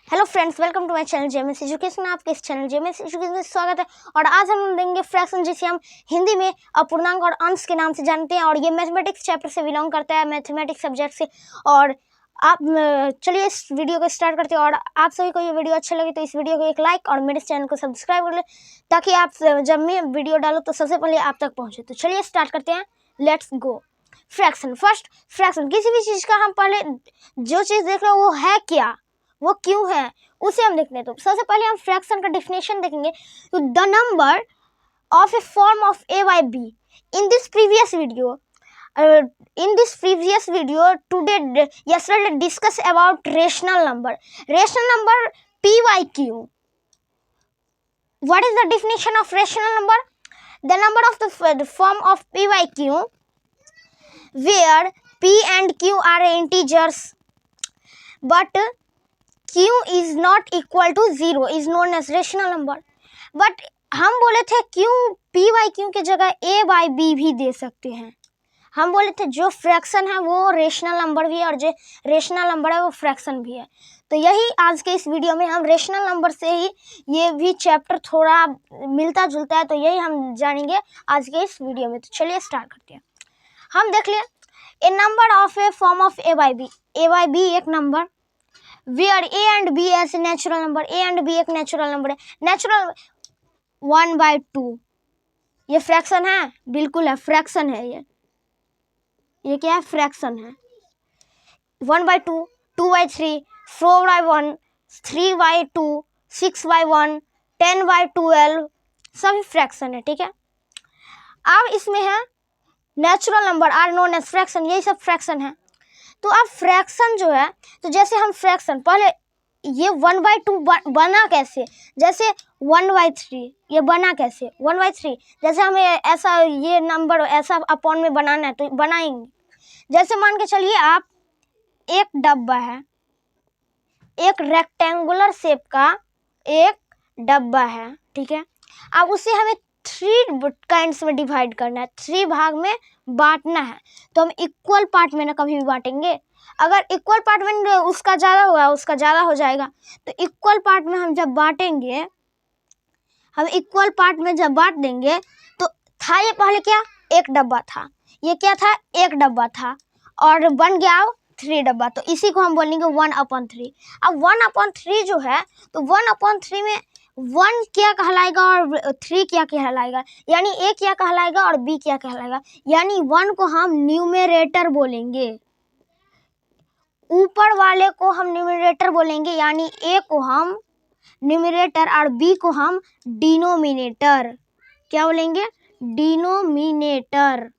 Hello friends, welcome to my channel JMS education. आपके इस channel JMS education में स्वागत है। और आज हम देंगे फ्रैक्शन, जिसे हम हिंदी में अपूर्णांक और अंश के नाम से जानते हैं। और ये मैथमेटिक्स चैप्टर से बिलोंग करता है, मैथमेटिक्स सब्जेक्ट से। और आप चलिए इस वीडियो को स्टार्ट करते हैं। और आप सभी को ये वीडियो अच्छा लगे तो इस वीडियो को एक लाइक और मेरे चैनल को सब्सक्राइब कर ले, ताकि आप जब मैं वीडियो डालो तो सबसे पहले आप तक पहुँचे। तो चलिए स्टार्ट करते हैं, let's go. Fraction, first fraction, किसी भी चीज़ का हम पहले जो चीज़ देख रहे हो वो है क्या, वो क्यों है, उसे हम देखते हैं। तो सबसे पहले हम फ्रैक्शन का डेफिनेशन देखेंगे। तो the number of a form of a by b in this previous video today yesterday discuss about rational number p by q. What is the definition of rational number? The number of the form of p by q where p and q are integers but q is not equal to 0 is known as rational number. But हम बोले थे क्यों p by q के जगह a by b भी दे सकते हैं। हम बोले थे जो फ्रैक्शन है वो रेशनल नंबर भी है और जो रेशनल नंबर है वो फ्रैक्शन भी है। तो यही आज के इस वीडियो में हम रेशनल नंबर से ही, ये भी चैप्टर थोड़ा मिलता जुलता है, तो यही हम जानेंगे आज के इस वीडियो में। तो चलिए स्टार्ट करते हैं। हम देख लें, a number of a form of a by b एक नंबर where a and b as natural number, a and b एक नेचुरल नंबर है। नेचुरल 1/2 ये फ्रैक्शन है, बिल्कुल है, फ्रैक्शन है। ये क्या है? फ्रैक्शन है। 1/2, 2/3, 4/1, 3/2, 6/1, 10/12 सभी फ्रैक्शन है, ठीक है। अब इसमें है natural number are known as fraction, यही सब फ्रैक्शन है। तो अब फ्रैक्शन जो है, तो जैसे हम फ्रैक्शन पहले ये 1/2 बना कैसे, जैसे 1/3 ये बना कैसे, 1/3 जैसे हमें ऐसा ये नंबर ऐसा अपॉन में बनाना है तो बनाएंगे। जैसे मान के चलिए आप एक डब्बा है, एक रेक्टेंगुलर शेप का एक डब्बा है, ठीक है। अब उसे हमें 3 काइंड्स में डिवाइड करना है, 3 भाग में बांटना है। तो हम इक्वल पार्ट में ना कभी भी बांटेंगे। अगर इक्वल पार्ट में उसका ज़्यादा हुआ उसका ज़्यादा हो जाएगा। तो इक्वल पार्ट में हम जब बांटेंगे, हम इक्वल पार्ट में जब बांट देंगे, तो था ये पहले क्या, एक डब्बा था, ये क्या था, एक डब्बा था, और बन गया 3 डब्बा। तो इसी को हम बोलेंगे 1/3। अब 1/3 जो है, तो 1/3 में 1 क्या कहलाएगा और 3 क्या कहलाएगा, यानी a क्या कहलाएगा और b क्या कहलाएगा। यानी 1 को हम न्यूमरेटर बोलेंगे, ऊपर वाले को हम न्यूमरेटर बोलेंगे, यानी a को हम न्यूमरेटर और b को हम डिनोमिनेटर। क्या बोलेंगे? डिनोमिनेटर।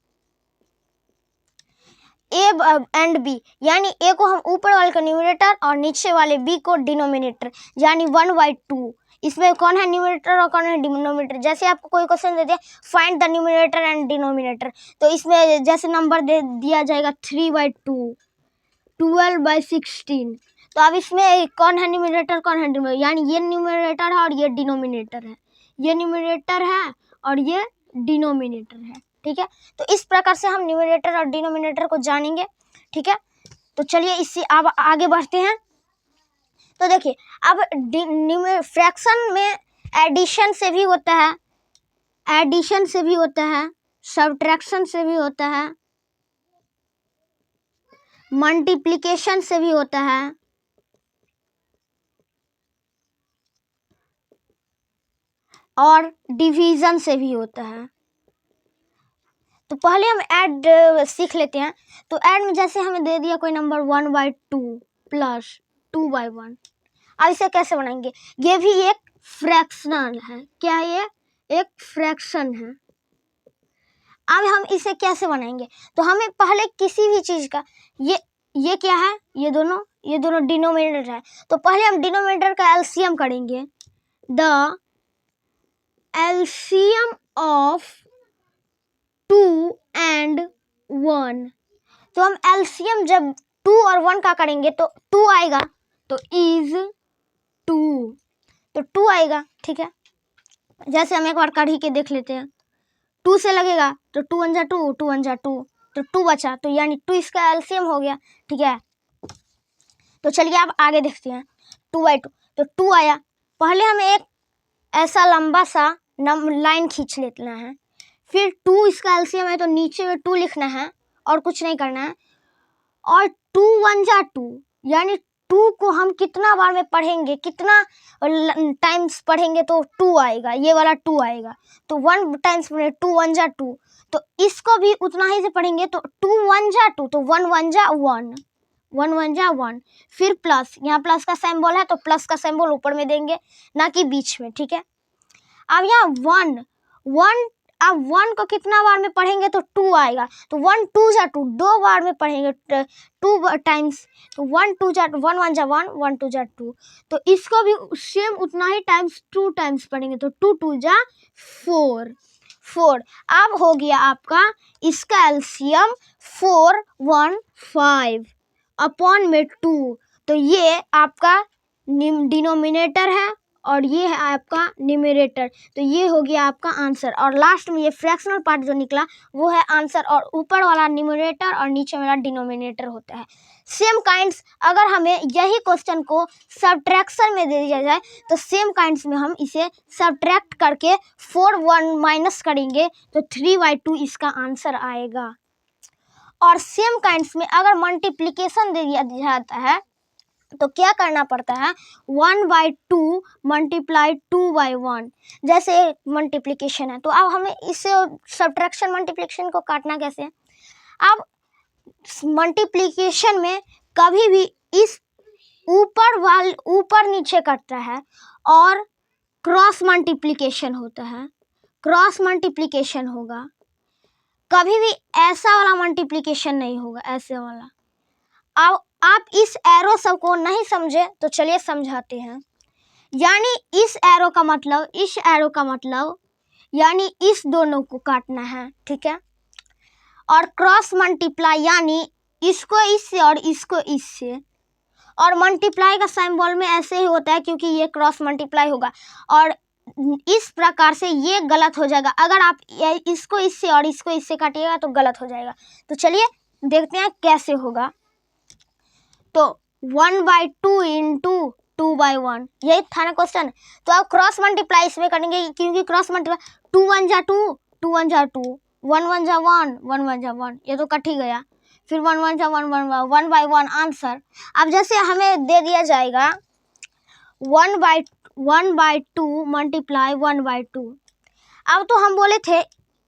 a एंड b, यानी a को हम ऊपर वाले का न्यूमरेटर और नीचे वाले b को डिनोमिनेटर, यानी 1/2। इसमें कौन है न्यूमरेटर और कौन है डिनोमिनेटर। जैसे आपको कोई क्वेश्चन दे दिया, find the numerator and denominator, तो इसमें जैसे नंबर दे दिया जाएगा 3/2, 12/16। तो अब इसमें कौन है न्यूमरेटर, कौन है डिनोमिनेटर, यानी ये न्यूमरेटर है और ये डिनोमिनेटर है, ये न्यूमरेटर है और ये डिनोमिनेटर है, ठीक है। तो इस प्रकार से हम न्यूमरेटर और डिनोमिनेटर को जानेंगे, ठीक है। तो चलिए इससे अब आगे बढ़ते हैं। तो देखिए, अब फ्रैक्शन में एडिशन से भी होता है, एडिशन से भी होता है, सब्ट्रैक्शन से भी होता है, मल्टीप्लिकेशन से भी होता है, और डिवीजन से भी होता है। तो पहले हम ऐड सीख लेते हैं। तो ऐड में जैसे हमें दे दिया कोई नंबर 1/2 प्लस 2/1, अब इसे कैसे बनाएंगे। ये भी एक फ्रैक्शनल है, क्या है ये? एक फ्रैक्शन है। अब हम इसे कैसे बनाएंगे, तो हमें पहले किसी भी चीज़ का ये क्या है, ये दोनों डिनोमिनेटर है। तो पहले हम डिनोमिनेटर का एलसीएम करेंगे, द एलसीएम ऑफ 2 and 1। तो हम एलसीएम जब 2 और 1 का करेंगे तो 2 आएगा, तो इज 2, तो 2 आएगा, ठीक है। जैसे हम एक बार कढ़ी के देख लेते हैं, 2 से लगेगा तो 2 1 जा 2, 2 1 जा 2, तो 2 बचा, तो यानी 2 इसका एलसीएम हो गया, ठीक है। तो चलिए अब आगे देखते हैं। 2/2, तो 2 आया। पहले हमें एक ऐसा लंबा सा लाइन खींच लेना है, फिर 2 इसका एलसीएम है तो नीचे में 2 लिखना है और कुछ नहीं करना है। और 2 1 जा 2, यानी 2 को हम कितना बार में पढ़ेंगे, कितना टाइम्स पढ़ेंगे तो 2 आएगा, ये वाला 2 आएगा। तो 1 टाइम्स पढ़े 2 1 जा 2, तो इसको भी उतना ही से पढ़ेंगे तो 2 1 जा 2, तो 1 1 जा 1, 1 1 जा 1, फिर प्लस, यहाँ प्लस का सिंबल है तो प्लस का सिंबल ऊपर में देंगे, ना कि बीच में, ठीक है। अब यहाँ 1 अब 1 को कितना बार में पढ़ेंगे तो 2 आएगा, तो 1 2 जा 2, 2 बार में पढ़ेंगे 2 टाइम्स, तो 1 2 जा 1 1 जा 1, 1 2 जा 2, तो इसको भी सेम उतना ही टाइम्स 2 टाइम्स पढ़ेंगे तो 2 2 जा 4। अब हो गया आपका इसका एलसीएम 4 1 5 अपॉन में 2, तो ये आपका डिनोमिनेटर है और ये है आपका न्यूमरेटर, तो ये हो गया आपका आंसर। और लास्ट में ये फ्रैक्शनल पार्ट जो निकला वो है आंसर, और ऊपर वाला न्यूमरेटर और नीचे वाला डिनोमिनेटर होता है। सेम काइंड्स अगर हमें यही क्वेश्चन को सब्ट्रैक्शन में दे दिया जाए तो सेम काइंड्स में हम इसे सब्ट्रैक्ट करके 4 1 माइनस करेंगे तो 3/2 इसका आंसर आएगा। और सेम काइंड्स में अगर मल्टीप्लिकेशन दे दिया जाता है तो क्या करना पड़ता है, 1/2 मल्टीप्लाई 2/1, जैसे मल्टीप्लिकेशन है। तो अब हमें इससे सब्ट्रैक्शन मल्टीप्लिकेशन को काटना कैसे है। अब मल्टीप्लिकेशन में कभी भी इस ऊपर नीचे कटता है और क्रॉस मल्टीप्लिकेशन होता है, क्रॉस मल्टीप्लिकेशन होगा, कभी भी ऐसा वाला मल्टीप्लिकेशन नहीं होगा, ऐसे वाला। अब आप इस एरो सब को नहीं समझे तो चलिए समझाते हैं। यानी इस एरो का मतलब, इस एरो का मतलब यानी इस दोनों को काटना है, ठीक है। और क्रॉस मल्टीप्लाई यानी इसको इससे और इसको इससे, और मल्टीप्लाई का सिंबल में ऐसे ही होता है क्योंकि ये क्रॉस मल्टीप्लाई होगा, और इस प्रकार से ये गलत हो जाएगा। अगर आप इसको इससे और इसको इससे काटिएगा तो गलत हो जाएगा। तो चलिए देखते हैं कैसे होगा। तो 1/2 इंटू 2/1, यही था ना क्वेश्चन। तो आप क्रॉस मल्टीप्लाई इसमें करेंगे क्योंकि क्रॉस मल्टीप्लाई 2 1 जा 2, 2 1 जा 2, 1 1 जा 1, 1 1 जा 1, ये तो कट ही गया। फिर 1 1 जा 1, 1/1 आंसर। अब जैसे हमें दे दिया जाएगा 1/2 मल्टीप्लाई 1/2। अब तो हम बोले थे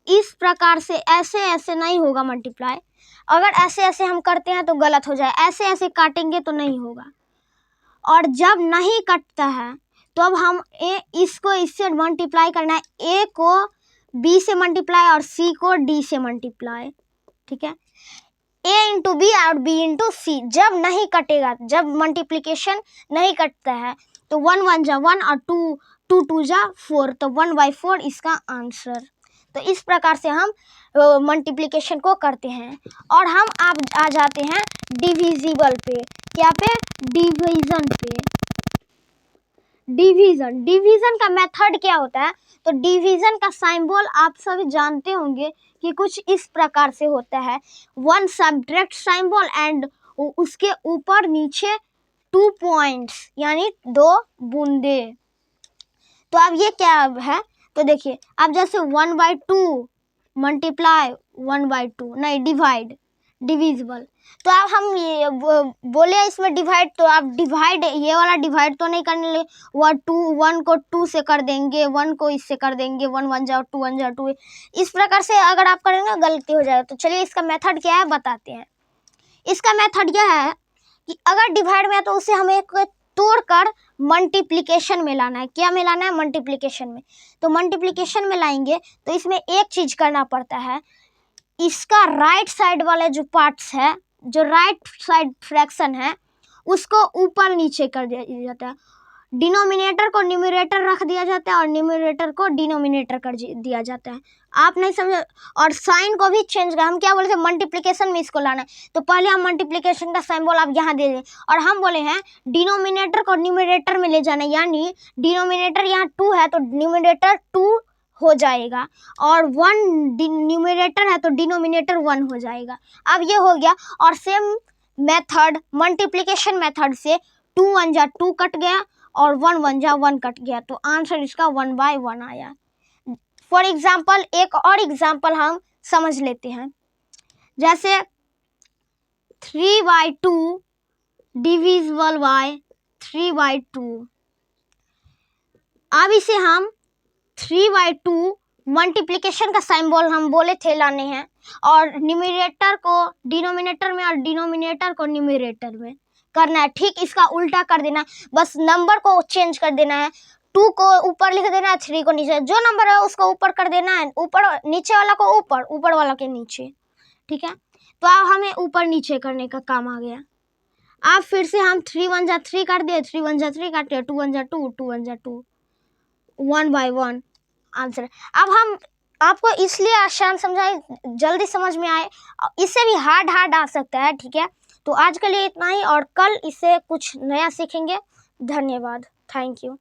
इस प्रकार से ऐसे ऐसे नहीं होगा मल्टीप्लाई, अगर ऐसे ऐसे हम करते हैं तो गलत हो जाए, ऐसे ऐसे काटेंगे तो नहीं होगा। और जब नहीं कटता है तो अब हम इसको इससे मल्टीप्लाई करना है, ए को बी से मल्टीप्लाई और सी को डी से मल्टीप्लाई, ठीक है। ए इंटू बी और बी इंटू सी जब नहीं कटेगा, जब मल्टीप्लिकेशन नहीं कटता है तो 1 1 जा 1 और 2 2 जा 4, तो 1/4 इसका आंसर। तो इस प्रकार से हम मल्टीप्लिकेशन को करते हैं। और हम आप आ जाते हैं डिविजिबल पे, क्या पे, डिवीजन पे। डिवीजन का मेथड क्या होता है, तो डिवीजन का सिंबल आप सभी जानते होंगे कि कुछ इस प्रकार से होता है, 1 सब्ट्रैक्ट सिंबल एंड उसके ऊपर नीचे 2 पॉइंट्स यानी 2 बूंदे। तो अब ये क्या है, तो देखिए अब जैसे 1/2 मल्टीप्लाई 1/2 नहीं डिवाइड, डिविजिबल। तो अब हम ये बोले इसमें डिवाइड, तो आप डिवाइड ये वाला डिवाइड तो नहीं करने लगे, 1 को 2 से कर देंगे, 1 को इससे कर देंगे, 1 1 जाओ 2 1 जाओ 2, इस प्रकार से अगर आप करेंगे गलती हो जाएगा। तो चलिए इसका मेथड क्या है बताते हैं। इसका मेथड यह है कि अगर डिवाइड में है तो उसे हमें तोड़कर मल्टीप्लिकेशन में लाना है। क्या में लाना है, मल्टीप्लिकेशन में। तो मल्टीप्लिकेशन में लाएंगे तो इसमें एक चीज करना पड़ता है, इसका राइट साइड वाले जो पार्ट्स है, जो राइट साइड फ्रैक्शन है, उसको ऊपर नीचे कर दिया जाता है। डिनोमिनेटर को न्यूमरेटर रख दिया जाता है और न्यूमरेटर को डिनोमिनेटर कर दिया जाता है। आप नहीं समझे। और साइन को भी चेंज कर, हम क्या बोले थे मल्टीप्लिकेशन में इसको लाना है, तो पहले हम मल्टीप्लिकेशन का सिंबल आप यहाँ दे दें, और हम बोले हैं डिनोमिनेटर को न्यूमरेटर में ले जाना, यानी डिनोमिनेटर यहाँ 2 है तो न्यूमरेटर 2 हो जाएगा, और 1 न्यूमरेटर है तो डिनोमिनेटर 1 हो जाएगा। अब ये हो गया। और सेम मेथड मल्टीप्लिकेशन मेथड से 2 1 जा 2 कट गया और 1 1 जा 1 कट गया, तो आंसर इसका 1/1 आया। फॉर एग्जाम्पल एक और एग्जाम्पल हम समझ लेते हैं, जैसे 3/2 डिविजिबल बाय 3/2। अब इसे हम 3/2 मल्टीप्लिकेशन का सिंबल हम बोले थे लाने हैं, और न्यूमरेटर को डिनोमिनेटर में और डिनोमिनेटर को न्यूमरेटर में करना है। ठीक इसका उल्टा कर देना, बस नंबर को चेंज कर देना है। 2 को ऊपर लिख देना है, 3 को नीचे। जो नंबर है उसको ऊपर कर देना है, ऊपर नीचे वाला को ऊपर, ऊपर वाला के नीचे। ठीक है, तो अब हमें ऊपर नीचे करने का काम आ गया। अब फिर से हम 3 1 जा 3 काट दिए, 3 1 जा 3 काट दिया, 2 1 जा 2, 2 1 जा 2, 1/1 आंसर। अब हम आपको इसलिए आसान समझाए, जल्दी समझ में आए, इससे भी हार्ड आ सकता है। ठीक है, तो आज के लिए इतना ही, और कल इससे कुछ नया सीखेंगे। धन्यवाद, थैंक यू।